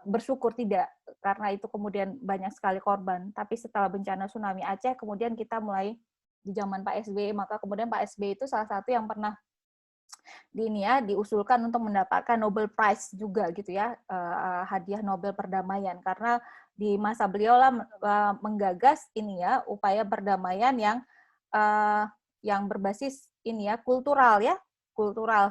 bersyukur tidak, karena itu kemudian banyak sekali korban. Tapi setelah bencana tsunami Aceh, kemudian kita mulai di zaman Pak SBY, maka kemudian Pak SBY itu salah satu yang pernah diusulkan untuk mendapatkan Nobel Prize juga gitu ya, hadiah Nobel perdamaian, karena di masa beliau lah menggagas ini ya upaya perdamaian yang berbasis ini ya kultural,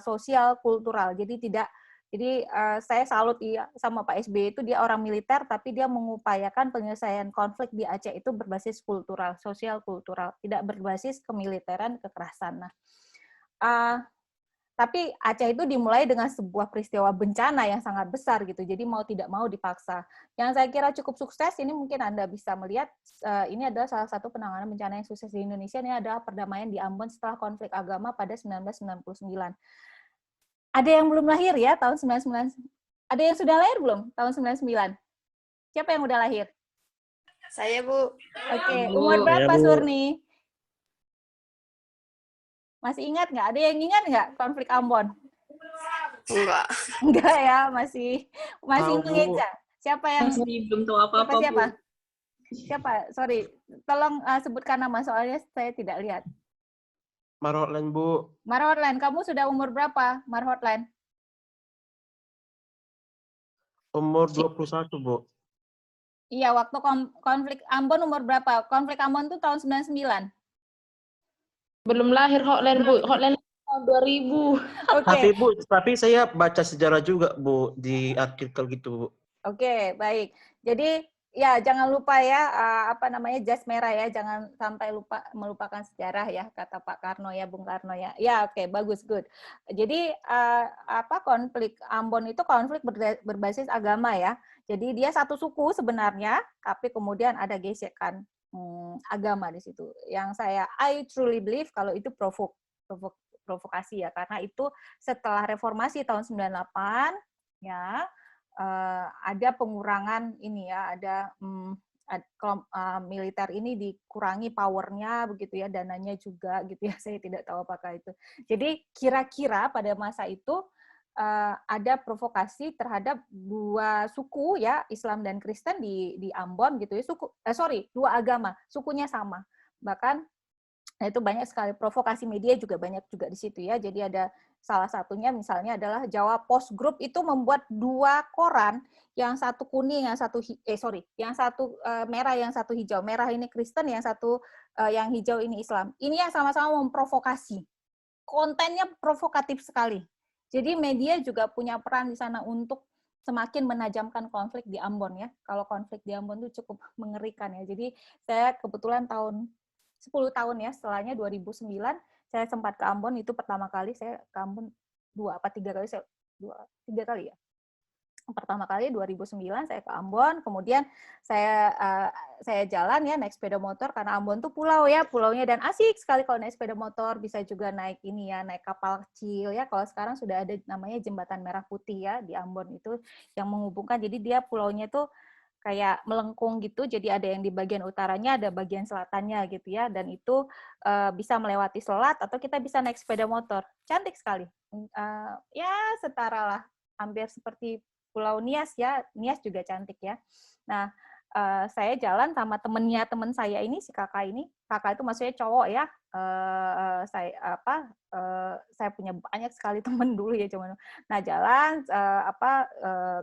sosial kultural. Jadi saya salut sama Pak SBY, itu dia orang militer tapi dia mengupayakan penyelesaian konflik di Aceh itu berbasis kultural, sosial kultural, tidak berbasis kemiliteran, kekerasan. Nah, tapi Aceh itu dimulai dengan sebuah peristiwa bencana yang sangat besar gitu. Jadi mau tidak mau dipaksa. Yang saya kira cukup sukses ini mungkin Anda bisa melihat ini adalah salah satu penanganan bencana yang sukses di Indonesia, ini adalah perdamaian di Ambon setelah konflik agama pada 1999. Ada yang belum lahir ya tahun 99. Ada yang sudah lahir belum tahun 99? Siapa yang udah lahir? Saya, Bu. Oke, umur berapa Bu. Surni? Masih ingat nggak? Ada yang ingat nggak konflik Ambon? Enggak. Enggak ya, masih Tahu, Bu. mengeja. Siapa yang belum tahu apa-apa, siapa? Bu. Siapa? Sorry, tolong sebutkan nama soalnya saya tidak lihat. Marhotlan, Bu. Marhotlan, kamu sudah umur berapa, Marhotlan? Umur 21, Bu. Iya, waktu konflik Ambon umur berapa? Konflik Ambon itu tahun 99. Belum lahir Hotline, Bu. Hotline tahun 2000. Oke. Tapi saya baca sejarah juga, Bu, di artikel gitu, Bu. Oke, baik. Jadi ya jangan lupa ya jas merah ya, jangan sampai melupakan sejarah ya, kata Pak Karno ya, Bung Karno ya. Ya, oke, bagus, good. Jadi konflik Ambon itu konflik berbasis agama ya. Jadi dia satu suku sebenarnya, tapi kemudian ada gesekan agama di situ. Yang I truly believe kalau itu provokasi ya, karena itu setelah reformasi tahun 98 ya. Ada pengurangan ini ya, militer ini dikurangi powernya begitu ya, dananya juga gitu ya, saya tidak tahu apakah itu. Jadi kira-kira pada masa itu ada provokasi terhadap dua suku ya, Islam dan Kristen di Ambon gitu ya, dua agama, sukunya sama. Bahkan itu banyak sekali provokasi media juga banyak juga di situ ya. Jadi ada salah satunya misalnya adalah Jawa Post Group itu membuat dua koran, yang satu kuning, yang satu merah, yang satu hijau. Merah ini Kristen, yang satu yang hijau ini Islam. Ini yang sama-sama memprovokasi. Kontennya provokatif sekali. Jadi media juga punya peran di sana untuk semakin menajamkan konflik di Ambon ya. Kalau konflik di Ambon itu cukup mengerikan ya. Jadi saya kebetulan 10 tahun ya, setelahnya 2009, saya sempat ke Ambon, itu pertama kali saya ke Ambon 3 kali ya. Pertama kali 2009 saya ke Ambon, kemudian saya jalan ya, naik sepeda motor, karena Ambon tuh pulau ya, pulaunya dan asik sekali kalau naik sepeda motor, bisa juga naik ini ya, naik kapal kecil ya, kalau sekarang sudah ada namanya Jembatan Merah Putih ya, di Ambon itu yang menghubungkan, jadi dia pulaunya tuh kayak melengkung gitu, jadi ada yang di bagian utaranya, ada bagian selatannya gitu ya, dan itu bisa melewati selat atau kita bisa naik sepeda motor, cantik sekali, ya setara lah, hampir seperti Pulau Nias ya, Nias juga cantik ya. Nah, saya jalan sama temen saya ini, si kakak itu maksudnya cowok ya, saya punya banyak sekali temen dulu ya, cuman, nah jalan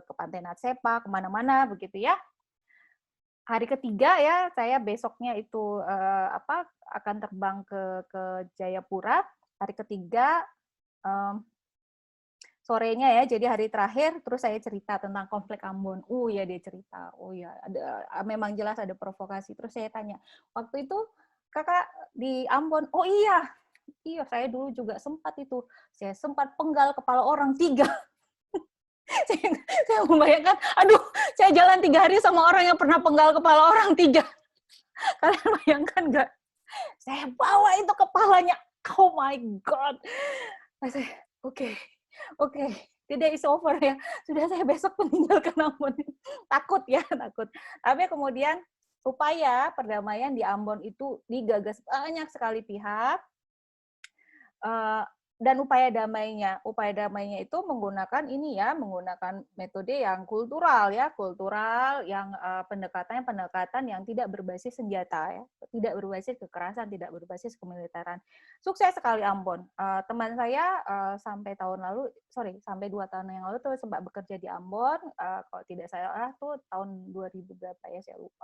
ke Pantai Natsepa, kemana-mana begitu ya. Hari ketiga ya, saya besoknya itu akan terbang ke Jayapura. Hari ketiga sorenya ya, jadi hari terakhir, terus saya cerita tentang konflik Ambon. Ya dia cerita, ya memang jelas ada provokasi. Terus saya tanya, waktu itu kakak di Ambon, iya saya dulu juga sempat itu, saya sempat penggal kepala orang 3. saya membayangkan, aduh, saya jalan 3 hari sama orang yang pernah penggal kepala orang 3. Kalian bayangkan nggak? Saya bawa itu kepalanya, oh my God. Oke, the day is over ya. Sudah, saya besok meninggalkan Ambon. Takut. Tapi kemudian upaya perdamaian di Ambon itu digagas banyak sekali pihak. dan upaya damainya itu menggunakan ini ya, menggunakan metode yang kultural ya, yang pendekatan yang tidak berbasis senjata ya, tidak berbasis kekerasan, tidak berbasis kemiliteran. Sukses sekali Ambon. Teman saya sampai 2 tahun yang lalu tuh sempat bekerja di Ambon, kalau tidak salah tuh tahun 2000 berapa ya, saya lupa.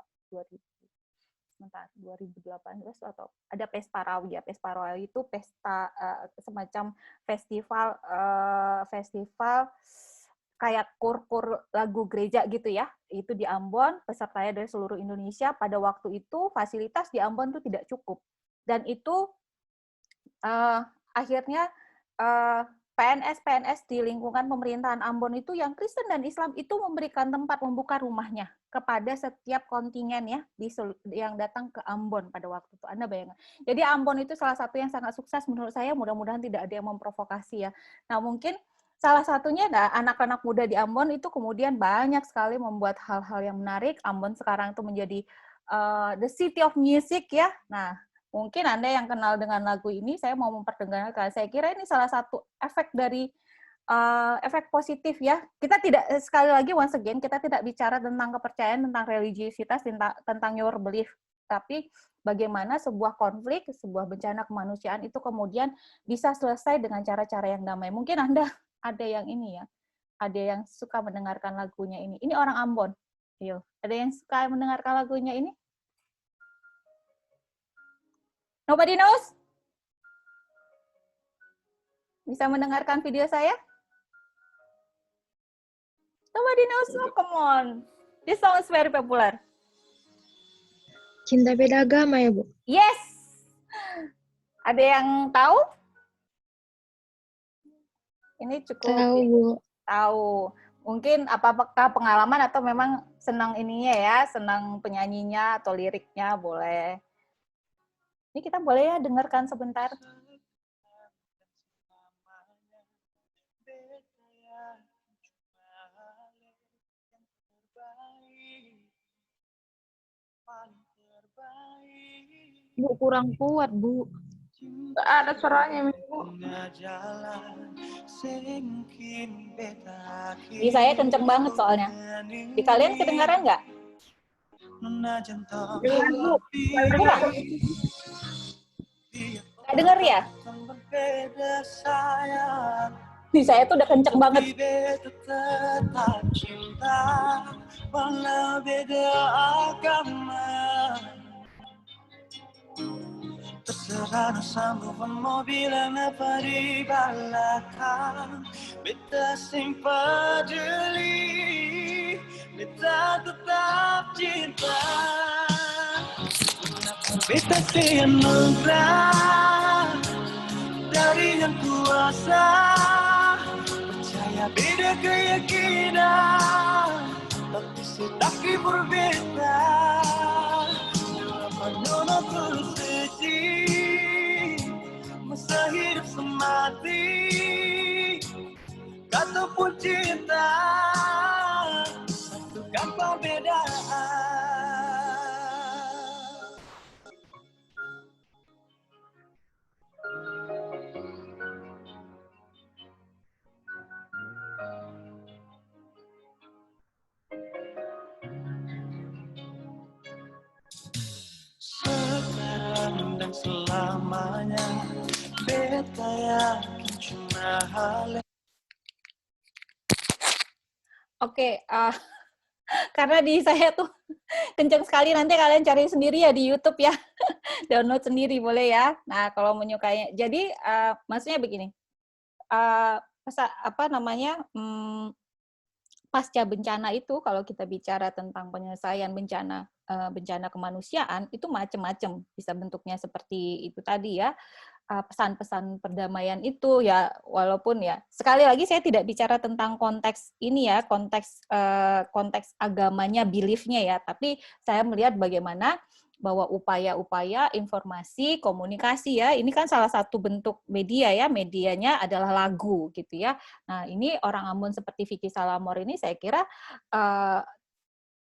2018 atau ada Pesparawi ya. Pesparawi itu pesta semacam festival kayak kur lagu gereja gitu ya. Itu di Ambon, pesertanya dari seluruh Indonesia. Pada waktu itu fasilitas di Ambon itu tidak cukup. Dan itu akhirnya PNS di lingkungan pemerintahan Ambon itu yang Kristen dan Islam itu memberikan tempat, membuka rumahnya kepada setiap kontingen ya yang datang ke Ambon pada waktu itu. Anda bayangkan. Jadi Ambon itu salah satu yang sangat sukses menurut saya, mudah-mudahan tidak ada yang memprovokasi ya. Nah, mungkin salah satunya anak-anak muda di Ambon itu kemudian banyak sekali membuat hal-hal yang menarik. Ambon sekarang itu menjadi the city of music ya. Nah, mungkin Anda yang kenal dengan lagu ini, saya mau memperdengarkan. Saya kira ini salah satu efek dari efek positif ya. Kita tidak, sekali lagi once again, kita tidak bicara tentang kepercayaan, tentang religiusitas, tentang your belief. Tapi bagaimana sebuah konflik, sebuah bencana kemanusiaan itu kemudian bisa selesai dengan cara-cara yang damai. Mungkin Anda ada yang ini ya, ada yang suka mendengarkan lagunya ini. Ini orang Ambon. Yuk, ada yang suka mendengarkan lagunya ini? Nobody knows? Bisa mendengarkan video saya? Nobody knows? Oh, come on. This song is very popular. Cinta Beda Agama ya, Bu? Yes! Ada yang tahu? Ini cukup... Tahu, Bu. Tahu. Mungkin apakah pengalaman atau memang senang ininya ya, senang penyanyinya atau liriknya, boleh. Ini kita boleh ya dengarkan sebentar. Bu, kurang kuat, Bu. Nggak ada suaranya, Bu. Di saya kenceng banget soalnya. Di kalian kedengaran nggak? Dengar, Bu. Nggak denger ya? Di saya tuh udah kenceng banget. Terserah sambung mobil apa di belakang, beta sing peduli, beta tetap cinta. Beta sing anugerah dari yang kuasa, percaya beda keyakinan, tapi sedaki berbeda. Nono suci, masa hidup semati, kata pun cinta, satukan perbedaan. Sekarang dan selamanya, beta yakin cuma hal. Oke, karena di saya tuh kenceng sekali, nanti kalian cari sendiri ya di YouTube ya. Download sendiri boleh ya. Nah, kalau menyukainya. Jadi, maksudnya begini. Pasca bencana itu, kalau kita bicara tentang penyelesaian bencana kemanusiaan, itu macam-macam. Bisa bentuknya seperti itu tadi ya. Pesan-pesan perdamaian itu ya, walaupun ya sekali lagi saya tidak bicara tentang konteks ini ya, konteks agamanya, beliefnya ya, tapi saya melihat bagaimana bahwa upaya-upaya informasi, komunikasi ya, ini kan salah satu bentuk media ya, medianya adalah lagu gitu ya. Nah, ini orang Ambon seperti Vicky Salamor ini saya kira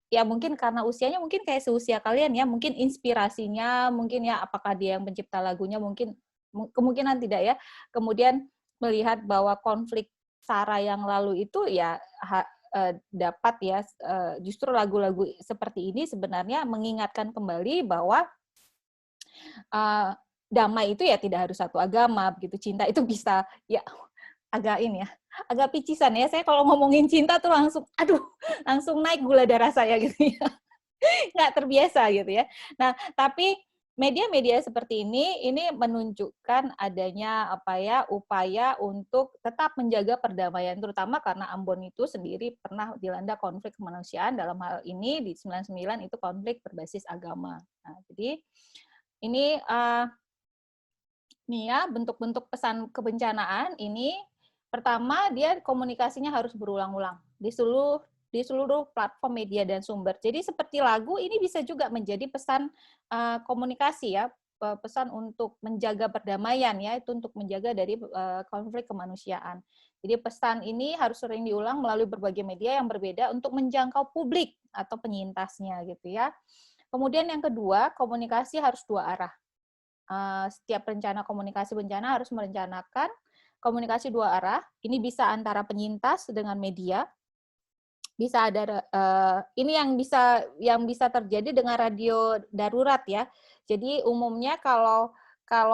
ya mungkin karena usianya mungkin kayak seusia kalian ya, mungkin inspirasinya, mungkin ya apakah dia yang pencipta lagunya, mungkin kemungkinan tidak ya. Kemudian melihat bahwa konflik SARA yang lalu itu ya dapat ya justru lagu-lagu seperti ini sebenarnya mengingatkan kembali bahwa damai itu ya tidak harus satu agama begitu, cinta itu bisa ya agak ini ya, agak picisan ya, saya kalau ngomongin cinta tuh langsung naik gula darah saya gitu ya, nggak terbiasa gitu ya. Nah tapi media-media seperti ini menunjukkan adanya upaya untuk tetap menjaga perdamaian, terutama karena Ambon itu sendiri pernah dilanda konflik kemanusiaan, dalam hal ini di 99 itu konflik berbasis agama. Nah, jadi ini nih ya bentuk-bentuk pesan kebencanaan ini, pertama dia komunikasinya harus berulang-ulang di seluruh platform media dan sumber. Jadi seperti lagu ini bisa juga menjadi pesan komunikasi ya, pesan untuk menjaga perdamaian ya, itu untuk menjaga dari konflik kemanusiaan. Jadi pesan ini harus sering diulang melalui berbagai media yang berbeda untuk menjangkau publik atau penyintasnya gitu ya. Kemudian yang kedua, komunikasi harus dua arah. Setiap rencana komunikasi bencana harus merencanakan komunikasi dua arah. Ini bisa antara penyintas dengan media. Bisa ada ini yang bisa terjadi dengan radio darurat ya. Jadi umumnya kalau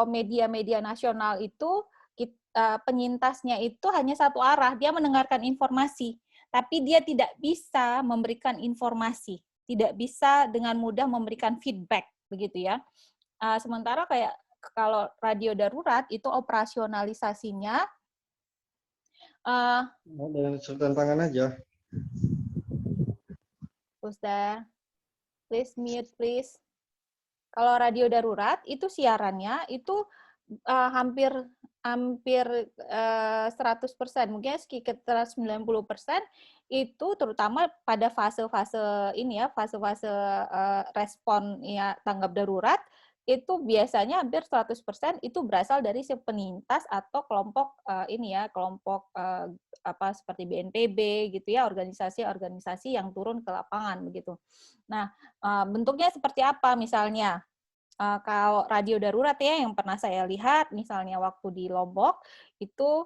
media-media nasional itu penyintasnya itu hanya satu arah, dia mendengarkan informasi, tapi dia tidak bisa memberikan informasi, tidak bisa dengan mudah memberikan feedback begitu ya. Sementara kayak kalau radio darurat itu operasionalisasinya dengan tangan aja. Ustaz, please mute please. Kalau radio darurat itu siarannya itu hampir 100%, mungkin sekitar 90% itu terutama pada fase-fase ini ya, fase-fase respon ya tanggap darurat itu biasanya hampir 100% itu berasal dari si penyintas atau kelompok kelompok seperti BNPB gitu ya, organisasi-organisasi yang turun ke lapangan begitu. Nah, bentuknya seperti apa misalnya? Kalau radio darurat ya yang pernah saya lihat misalnya waktu di Lombok itu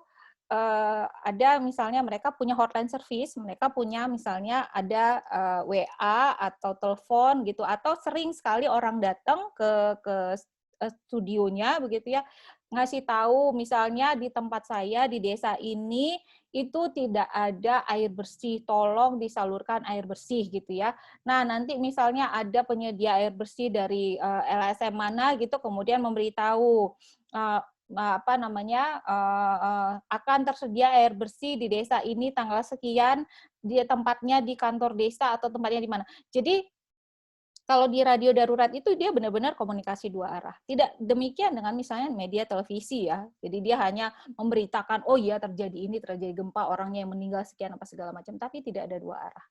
ada misalnya mereka punya hotline service, mereka punya misalnya ada WA atau telepon gitu, atau sering sekali orang datang ke studionya begitu ya, ngasih tahu misalnya di tempat saya di desa ini itu tidak ada air bersih, tolong disalurkan air bersih gitu ya. Nah, nanti misalnya ada penyedia air bersih dari LSM mana gitu, kemudian memberitahu akan tersedia air bersih di desa ini tanggal sekian, di tempatnya di kantor desa atau tempatnya di mana. Jadi kalau di radio darurat itu dia benar-benar komunikasi dua arah. Tidak demikian dengan misalnya media televisi ya. Jadi dia hanya memberitakan, oh iya terjadi ini, terjadi gempa, orangnya yang meninggal sekian apa segala macam, tapi tidak ada dua arah.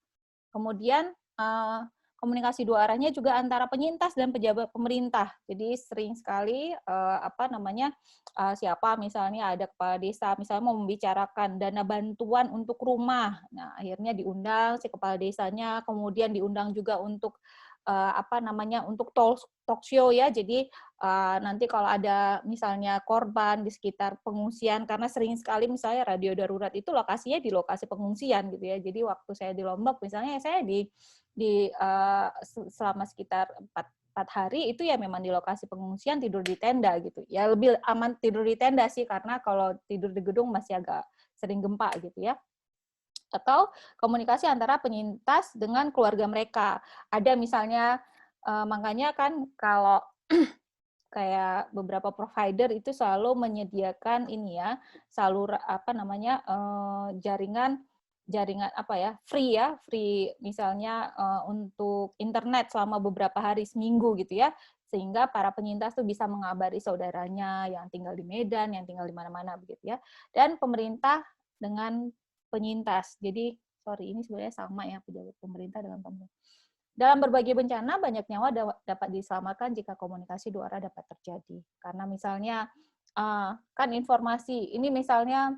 Kemudian komunikasi dua arahnya juga antara penyintas dan pejabat pemerintah. Jadi sering sekali siapa misalnya ada kepala desa misalnya mau membicarakan dana bantuan untuk rumah. Nah, akhirnya diundang si kepala desanya, kemudian diundang juga untuk untuk talk show ya. Jadi nanti kalau ada misalnya korban di sekitar pengungsian, karena sering sekali misalnya radio darurat itu lokasinya di lokasi pengungsian gitu ya. Jadi waktu saya di Lombok misalnya saya selama sekitar 4 hari itu ya memang di lokasi pengungsian, tidur di tenda gitu. Ya lebih aman tidur di tenda sih, karena kalau tidur di gedung masih agak sering gempa gitu ya. Atau komunikasi antara penyintas dengan keluarga mereka. Ada misalnya, makanya kan kalau kayak beberapa provider itu selalu menyediakan ini ya, jaringan free misalnya untuk internet selama beberapa hari seminggu gitu ya, sehingga para penyintas tuh bisa mengabari saudaranya yang tinggal di Medan, yang tinggal di mana-mana begitu ya. Dan pemerintah dengan penyintas. Jadi, ini sebenarnya sama ya, pejabat pemerintah dengan pemerintah. Dalam berbagai bencana, banyak nyawa dapat diselamatkan jika komunikasi dua arah dapat terjadi. Karena misalnya, kan informasi, ini misalnya,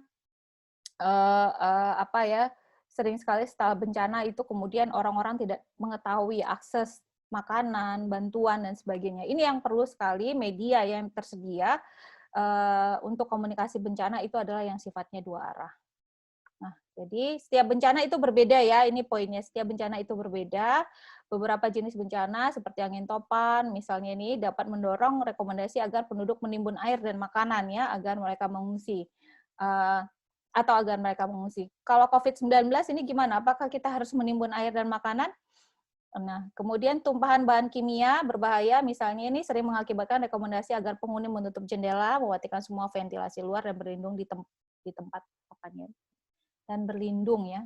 sering sekali setelah bencana itu kemudian orang-orang tidak mengetahui akses makanan, bantuan, dan sebagainya. Ini yang perlu sekali media yang tersedia, untuk komunikasi bencana itu adalah yang sifatnya dua arah. Nah, jadi setiap bencana itu berbeda ya, ini poinnya. Setiap bencana itu berbeda. Beberapa jenis bencana seperti angin topan, misalnya ini dapat mendorong rekomendasi agar penduduk menimbun air dan makanan ya, agar mereka mengungsi. Atau agar mereka mengungsi. Kalau COVID-19 ini gimana? Apakah kita harus menimbun air dan makanan? Nah, kemudian tumpahan bahan kimia berbahaya, misalnya ini sering mengakibatkan rekomendasi agar penghuni menutup jendela, mematikan semua ventilasi luar, dan berlindung di tempat apanya dan berlindung ya.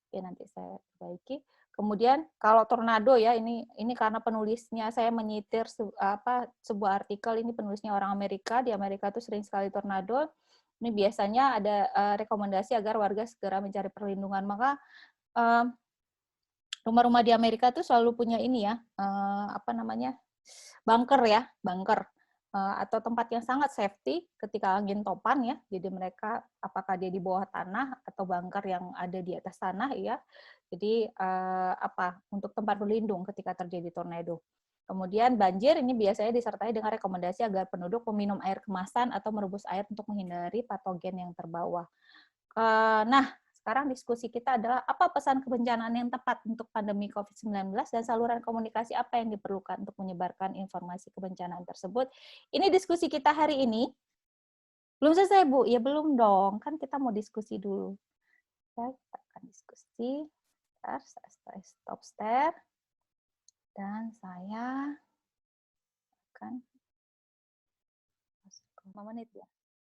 Oke, nanti saya perbaiki. Kemudian kalau tornado ya, ini karena penulisnya saya menyitir sebuah artikel, ini penulisnya orang Amerika. Di Amerika itu sering sekali tornado. Ini biasanya ada rekomendasi agar warga segera mencari perlindungan. Maka rumah-rumah di Amerika itu selalu punya ini ya, bunker ya, bunker. Atau tempat yang sangat safety ketika angin topan ya. Jadi mereka apakah dia di bawah tanah atau bunker yang ada di atas tanah ya. Jadi untuk tempat berlindung ketika terjadi tornado. Kemudian banjir ini biasanya disertai dengan rekomendasi agar penduduk meminum air kemasan atau merebus air untuk menghindari patogen yang terbawa. Nah, sekarang diskusi kita adalah apa pesan kebencanaan yang tepat untuk pandemi COVID-19 dan saluran komunikasi apa yang diperlukan untuk menyebarkan informasi kebencanaan tersebut. Ini diskusi kita hari ini. Belum selesai, Bu? Ya belum dong, kan kita mau diskusi dulu. Ya, kita akan diskusi. Saya stop share. Dan saya akan 5 menit ya.